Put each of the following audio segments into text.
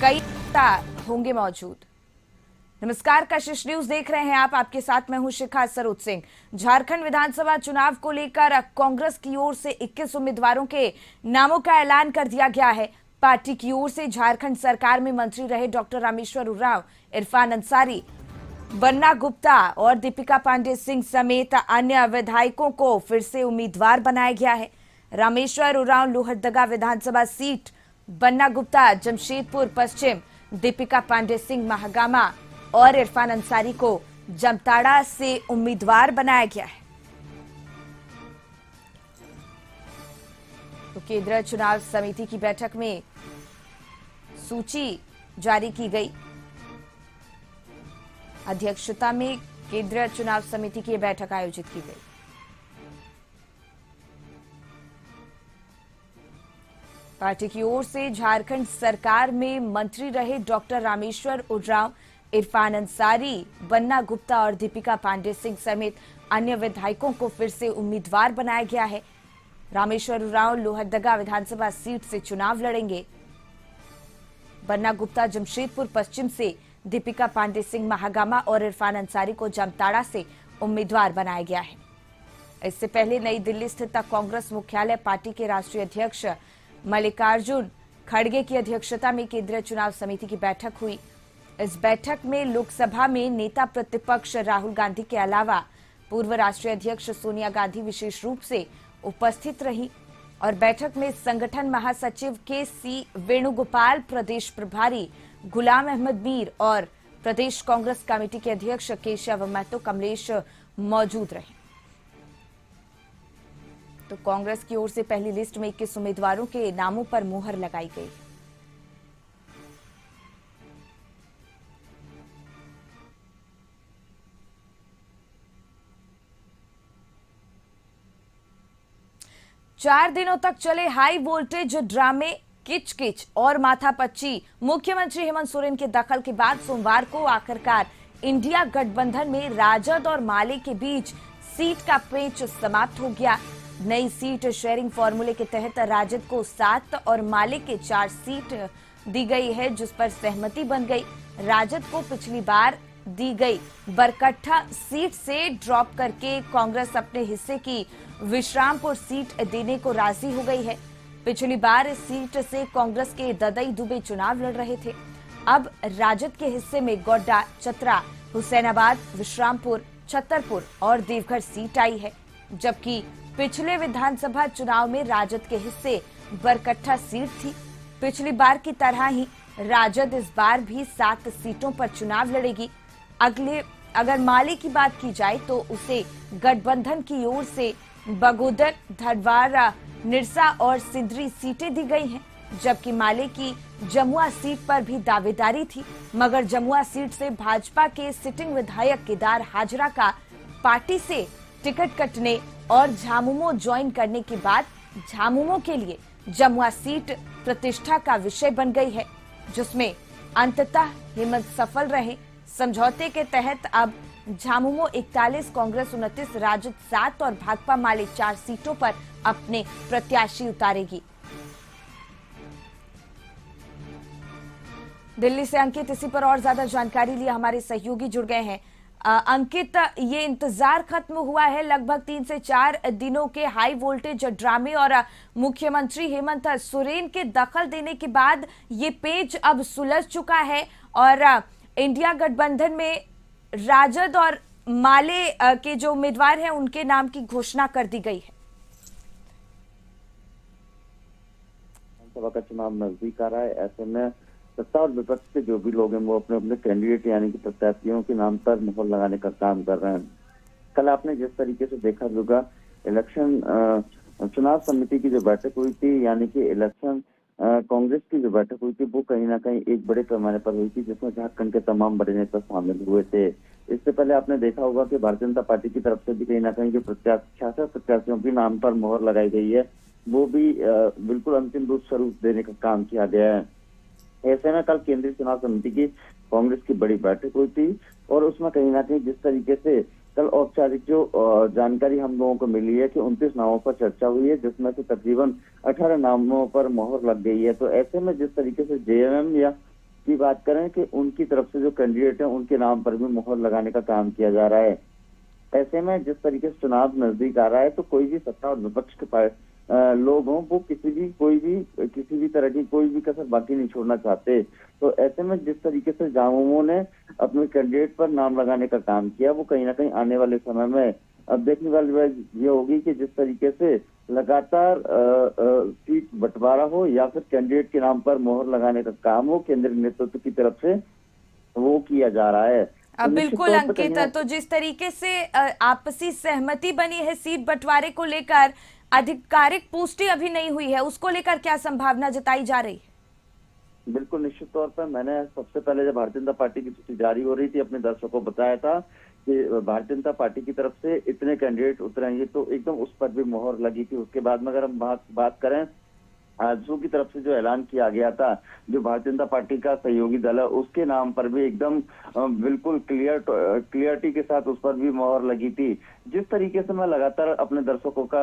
कई नेता होंगे मौजूद। नमस्कार, कशिश न्यूज देख रहे हैं आप। आपके साथ मैं हूं शिखा सरोज सिंह। झारखंड विधानसभा चुनाव को लेकर कांग्रेस की ओर से 21 उम्मीदवारों के नामों का ऐलान कर दिया गया है। पार्टी की ओर से झारखंड सरकार में मंत्री रहे डॉक्टर रामेश्वर उरांव, इरफान अंसारी, बन्ना गुप्ता और दीपिका पांडे सिंह समेत अन्य विधायकों को फिर से उम्मीदवार बनाया गया है। रामेश्वर उरांव लोहरदगा विधानसभा सीट, बन्ना गुप्ता जमशेदपुर पश्चिम, दीपिका पांडे सिंह महागामा और इरफान अंसारी को जामताड़ा से उम्मीदवार बनाया गया है। तो केंद्रीय चुनाव समिति की बैठक में सूची जारी की गई। अध्यक्षता में केंद्रीय चुनाव समिति की बैठक आयोजित की गई। पार्टी की ओर से झारखंड सरकार में मंत्री रहे डॉक्टर रामेश्वर उरांव, इरफान अंसारी, बन्ना गुप्ता और दीपिका पांडे सिंह समेत अन्य विधायकों को फिर से उम्मीदवार बनाया गया है। रामेश्वर उरांव लोहरदगा विधानसभा सीट से चुनाव लड़ेंगे। बन्ना गुप्ता जमशेदपुर पश्चिम से, दीपिका पांडे सिंह महागामा और इरफान अंसारी को जामताड़ा से उम्मीदवार बनाया गया है। इससे पहले नई दिल्ली स्थित कांग्रेस मुख्यालय पार्टी के राष्ट्रीय अध्यक्ष मल्लिकार्जुन खड़गे की अध्यक्षता में केंद्रीय चुनाव समिति की बैठक हुई। इस बैठक में लोकसभा में नेता प्रतिपक्ष राहुल गांधी के अलावा पूर्व राष्ट्रीय अध्यक्ष सोनिया गांधी विशेष रूप से उपस्थित रही और बैठक में संगठन महासचिव के.सी. वेणुगोपाल, प्रदेश प्रभारी गुलाम अहमद मीर और प्रदेश कांग्रेस कमेटी के अध्यक्ष केशव महतो कमलेश मौजूद रहे। तो कांग्रेस की ओर से पहली लिस्ट में 21 उम्मीदवारों के नामों पर मुहर लगाई गई। चार दिनों तक चले हाई वोल्टेज ड्रामे किच किच और माथापच्ची, मुख्यमंत्री हेमंत सोरेन के दखल के बाद सोमवार को आखिरकार इंडिया गठबंधन में राजद और माले के बीच सीट का पेच समाप्त हो गया। नई सीट शेयरिंग फॉर्मूले के तहत राजद को 7 और माले के 4 सीट दी गई है, जिस पर सहमति बन गई। राजद को पिछली बार दी गई बरकट्ठा सीट से ड्रॉप करके कांग्रेस अपने हिस्से की विश्रामपुर सीट देने को राजी हो गई है। पिछली बार इस सीट से कांग्रेस के ददई दुबे चुनाव लड़ रहे थे। अब राजद के हिस्से में गोड्डा, चतरा, हुसैनाबाद, विश्रामपुर, छतरपुर और देवघर सीट आई है, जबकि पिछले विधानसभा चुनाव में राजद के हिस्से बरकट्ठा सीट थी। पिछली बार की तरह ही राजद इस बार भी 7 सीटों पर चुनाव लड़ेगी। अगर माले की बात की जाए तो उसे गठबंधन की ओर से बगोदर, धरवाड़ा, निरसा और सिंदरी सीटें दी गई हैं, जबकि माले की जमुआ सीट पर भी दावेदारी थी, मगर जमुआ सीट से भाजपा के सिटिंग विधायक केदार हाजरा का पार्टी से टिकट कटने और झामुमो ज्वाइन करने के बाद झामुमो के लिए जमुआ सीट प्रतिष्ठा का विषय बन गई है, जिसमें अंततः हेमंत सफल रहे। समझौते के तहत अब झामुमो 41, कांग्रेस 29, राजद 7 और भाकपा माले 4 सीटों पर अपने प्रत्याशी उतारेगी। दिल्ली से अंकित इसी पर और ज्यादा जानकारी लिए हमारे सहयोगी जुड़ गए हैं। अंकित, ये इंतजार खत्म हुआ है लगभग 3 से 4 दिनों के हाई वोल्टेज ड्रामे और मुख्यमंत्री हेमंत सोरेन के दखल देने के बाद ये पेच अब सुलझ चुका है और इंडिया गठबंधन में राजद और माले के जो उम्मीदवार हैं उनके नाम की घोषणा कर दी गई है। विधानसभा का चुनाव नजदीक आ रहा है, ऐसे में सत्ता और विपक्ष के जो भी लोग हैं वो अपने अपने कैंडिडेट यानी कि प्रत्याशियों के नाम पर मुहर लगाने का काम कर रहे हैं। कल आपने जिस तरीके से देखा होगा, इलेक्शन चुनाव समिति की जो बैठक हुई थी, यानी कि इलेक्शन कांग्रेस की जो बैठक हुई थी, वो कहीं ना कहीं एक बड़े पैमाने पर हुई थी, जिसमें झारखंड के तमाम बड़े नेता शामिल हुए थे। इससे पहले आपने देखा होगा कि भारतीय जनता पार्टी की तरफ से भी कहीं ना कहीं जो 66 प्रत्याशियों के नाम पर मुहर लगाई गई है, वो भी बिल्कुल अंतिम स्वरूप देने का काम किया गया है। ऐसे में कल केंद्रीय चुनाव समिति की कांग्रेस की बड़ी बैठक हुई थी और उसमें कहीं ना कहीं जिस तरीके से कल औपचारिक जो जानकारी हम लोगों को मिली है कि 29 नामों पर चर्चा हुई है, जिसमें से तकरीबन 18 नामों पर मोहर लग गई है। तो ऐसे में जिस तरीके से जेएमएम या की बात करें कि उनकी तरफ से जो कैंडिडेट है उनके नाम पर भी मोहर लगाने का काम किया जा रहा है। ऐसे में जिस तरीके से चुनाव नजदीक आ रहा है तो कोई भी सत्ता और विपक्ष के लोग हों वो किसी भी तरह की कोई भी कसर बाकी नहीं छोड़ना चाहते। तो ऐसे में जिस तरीके से झामुमो ने अपने कैंडिडेट पर नाम लगाने का काम किया वो कहीं ना कहीं आने वाले समय में अब देखने वाली बात ये होगी कि जिस तरीके से लगातार सीट बंटवारा हो या फिर कैंडिडेट के नाम पर मोहर लगाने का काम हो केंद्रीय नेतृत्व की तरफ से वो किया जा रहा है। तो निश्चित बिल्कुल तौर पर अंकित, तो जिस तरीके से आपसी सहमति बनी है सीट बंटवारे को लेकर, आधिकारिक पुष्टि अभी नहीं हुई है, उसको लेकर क्या संभावना जताई जा रही है? बिल्कुल निश्चित तौर पर मैंने सबसे पहले जब भारतीय जनता पार्टी की सूची जारी हो रही थी अपने दर्शकों को बताया था कि भारतीय जनता पार्टी की तरफ से इतने कैंडिडेट उतरेंगे, तो एकदम उस पर भी मोहर लगी थी। उसके बाद में अगर हम बात करें आजसू की तरफ से जो ऐलान किया गया था, जो भारतीय जनता पार्टी का सहयोगी दल है उसके नाम पर भी एकदम बिल्कुल क्लियरिटी के साथ उस पर भी मोहर लगी थी। जिस तरीके से मैं लगातार अपने दर्शकों का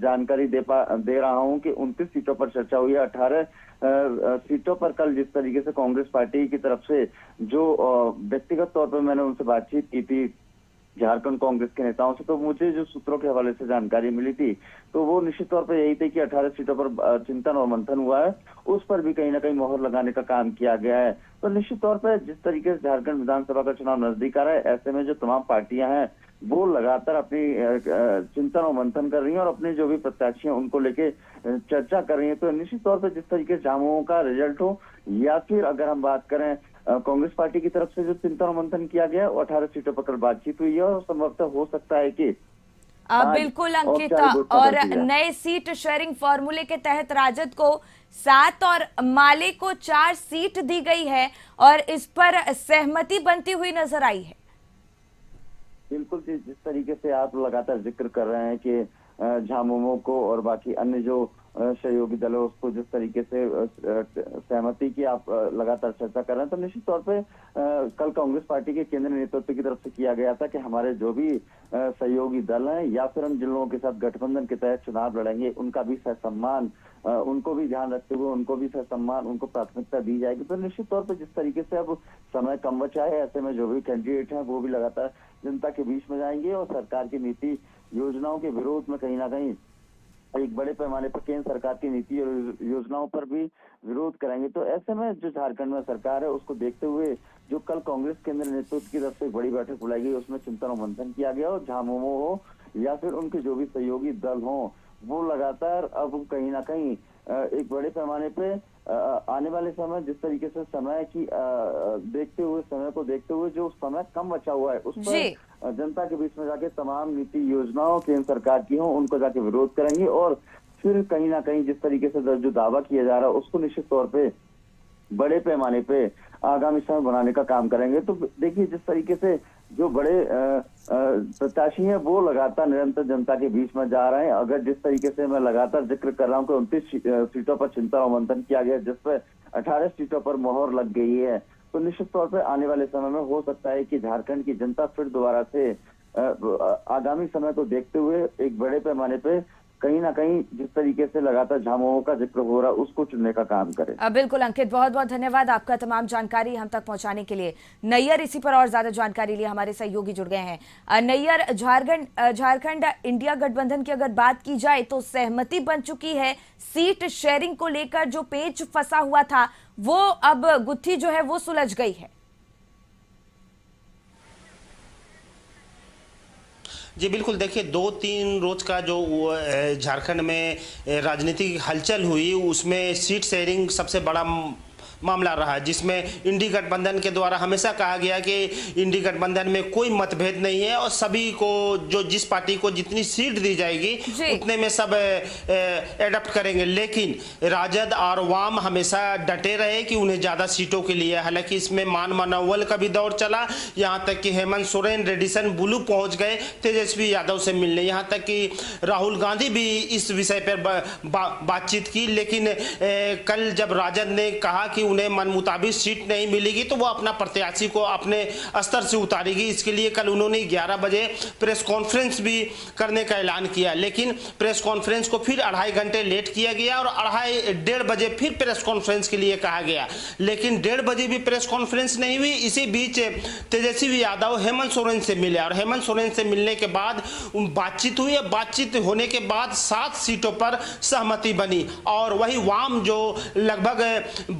जानकारी दे रहा हूं कि 29 सीटों पर चर्चा हुई है, 18 सीटों पर कल जिस तरीके से कांग्रेस पार्टी की तरफ से जो व्यक्तिगत तौर पर मैंने उनसे बातचीत की थी झारखंड कांग्रेस के नेताओं से, तो मुझे जो सूत्रों के हवाले से जानकारी मिली थी तो वो निश्चित तौर पर यही थी कि 18 सीटों पर चिंतन और मंथन हुआ है, उस पर भी कहीं ना कहीं मोहर लगाने का काम किया गया है। तो निश्चित तौर पर जिस तरीके से झारखंड विधानसभा का चुनाव नजदीक आ रहा है, ऐसे में जो तमाम पार्टियां हैं वो लगातार अपनी चिंतन और मंथन कर रही हैं और अपने जो भी प्रत्याशी हैं उनको लेके चर्चा कर रही हैं। तो निश्चित तौर पर जिस तरीके से झामुमो का रिजल्ट हो या फिर अगर हम बात करें कांग्रेस पार्टी की तरफ से जो चिंतन और मंथन किया गया वो 18 सीटों पर कल बातचीत हुई है और संभवतः हो सकता है कि बिल्कुल अंकित, और नए सीट शेयरिंग फॉर्मूले के तहत राजद को 7 और माले को 4 सीट दी गई है और इस पर सहमति बनती हुई नजर आई है। बिल्कुल जिस तरीके से आप लगातार जिक्र कर रहे हैं कि झामुमो को और बाकी अन्य जो सहयोगी दल है उसको जिस तरीके से सहमति की आप लगातार चर्चा कर रहे हैं, तो निश्चित तौर पे कल कांग्रेस पार्टी के केंद्रीय नेतृत्व की तरफ से किया गया था कि हमारे जो भी सहयोगी दल हैं या फिर हम जिन लोगों के साथ गठबंधन के तहत चुनाव लड़ेंगे उनका भी सहसम्मान, उनको भी ध्यान रखते हुए उनको भी सहसम्मान, उनको प्राथमिकता दी जाएगी। तो निश्चित तौर पर जिस तरीके से अब समय कम बचा है, ऐसे में जो भी कैंडिडेट हैं वो भी लगातार जनता के बीच में जाएंगे और सरकार की नीति योजनाओं के विरोध में कहीं ना कहीं एक बड़े पैमाने पर केंद्र सरकार की नीति और योजनाओं पर भी विरोध करेंगे। तो ऐसे में जो झारखंड में सरकार है उसको देखते हुए जो कल कांग्रेस केंद्रीय नेतृत्व की तरफ से एक बड़ी बैठक बुलाई गई उसमें चिंतन और मंथन किया गया और झामुमो हो या फिर उनके जो भी सहयोगी दल हों वो लगातार अब कहीं ना कहीं एक बड़े पैमाने पे आने वाले समय जिस तरीके से समय को देखते हुए जो समय कम बचा हुआ है उस पर जनता के बीच में जाके तमाम नीति योजनाओं केंद्र सरकार की हो उनको जाके विरोध करेंगे और फिर कहीं ना कहीं जिस तरीके से जो दावा किया जा रहा है उसको निश्चित तौर पे बड़े पैमाने पे आगामी समय बनाने का काम करेंगे। तो देखिए जिस तरीके से जो बड़े प्रत्याशी हैं वो लगातार निरंतर जनता के बीच में जा रहे हैं। अगर जिस तरीके से मैं लगातार जिक्र कर रहा हूँ कि 29 सीटों पर चिंतन और मंथन किया गया जिसपे 18 सीटों पर मोहर लग गई है, तो निश्चित तौर पर आने वाले समय में हो सकता है कि झारखंड की जनता फिर दोबारा से आगामी समय को देखते हुए एक बड़े पैमाने पे कहीं ना कहीं जिस तरीके से लगातार झामुमो का जिक्र हो रहा है उसको चुनने का काम करे। बिल्कुल अंकित, बहुत बहुत धन्यवाद आपका तमाम जानकारी हम तक पहुंचाने के लिए। नैयर इसी पर और ज्यादा जानकारी लिए हमारे सहयोगी जुड़ गए हैं। नैयर, झारखंड इंडिया गठबंधन की अगर बात की जाए तो सहमति बन चुकी है, सीट शेयरिंग को लेकर जो पेच फंसा हुआ था वो अब गुत्थी जो है वो सुलझ गई है। जी बिल्कुल, देखिए 2-3 रोज का जो झारखंड में राजनीतिक हलचल हुई उसमें सीट शेयरिंग सबसे बड़ा मामला रहा है, जिसमें इंडी गठबंधन के द्वारा हमेशा कहा गया कि इंडी गठबंधन में कोई मतभेद नहीं है और सभी को जो जिस पार्टी को जितनी सीट दी जाएगी उतने में सब एडप्ट करेंगे। लेकिन राजद और वाम हमेशा डटे रहे कि उन्हें ज़्यादा सीटों के लिए, हालांकि इसमें मान मनोबल का भी दौर चला, यहाँ तक कि हेमंत सोरेन रेडिसन ब्लू पहुँच गए तेजस्वी यादव से मिलने, यहाँ तक कि राहुल गांधी भी इस विषय पर बातचीत की। लेकिन कल जब राजद ने कहा कि उन्हें मन मुताबिक सीट नहीं मिलेगी तो वो अपना प्रत्याशी को अपने स्तर से उतारेगी। इसके लिए कल उन्होंने 11 बजे प्रेस कॉन्फ्रेंस भी करने का ऐलान किया, लेकिन प्रेस कॉन्फ्रेंस को फिर 2.5 घंटे लेट किया गया और 1:30 बजे फिर प्रेस कॉन्फ्रेंस के लिए कहा गया, लेकिन 1:30 बजे भी प्रेस कॉन्फ्रेंस नहीं हुई। इसी बीच तेजस्वी यादव हेमंत सोरेन से मिले और हेमंत सोरेन से मिलने के बाद बातचीत हुई। बातचीत होने के बाद 7 सीटों पर सहमति बनी और वही वाम जो लगभग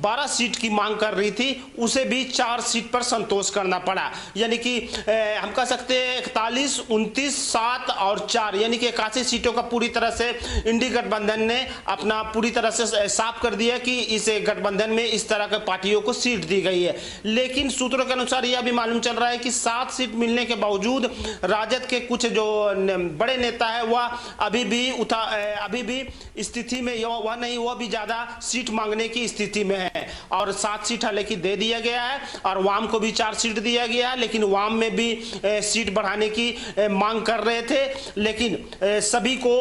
12 सीट की मांग कर रही थी उसे भी 4 सीट पर संतोष करना पड़ा। यानी कि हम कह सकते हैं 41, 29, 7 और 4 यानी कि 81 सीटों का पूरी तरह से इंडी गठबंधन ने अपना पूरी तरह से साफ कर दिया कि इस गठबंधन में इस तरह के पार्टियों को सीट दी गई है। लेकिन सूत्रों के अनुसार यह भी मालूम चल रहा है कि 7 सीट मिलने के बावजूद राजद के कुछ जो बड़े नेता है वह अभी भी स्थिति में वह भी ज्यादा सीट मांगने की स्थिति में है और 7 सीट हालांकि दे दिया गया है और वाम को भी 4 सीट दिया गया है, लेकिन वाम में भी सीट बढ़ाने की मांग कर रहे थे, लेकिन सभी को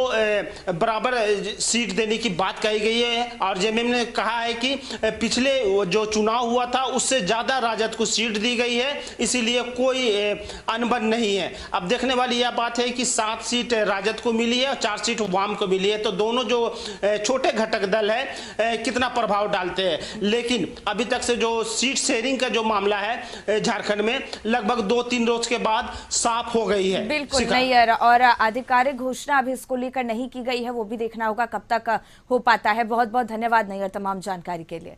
बराबर सीट देने की बात कही गई है। और जेएमएम ने कहा है कि पिछले जो चुनाव हुआ था उससे ज्यादा राजद को सीट दी गई है, इसीलिए कोई अनबन नहीं है। अब देखने वाली यह बात है कि 7 सीट राजद को मिली है और 4 सीट वाम को मिली है, तो दोनों जो छोटे घटक दल है कितना प्रभाव डालते हैं। लेकिन अभी तक से जो सीट शेयरिंग का जो मामला है झारखंड में लगभग 2-3 रोज के बाद साफ हो गई है। बिल्कुल नहीं है और आधिकारिक घोषणा अभी इसको लेकर नहीं की गई है, वो भी देखना होगा कब तक हो पाता है। बहुत बहुत धन्यवाद नैयर तमाम जानकारी के लिए।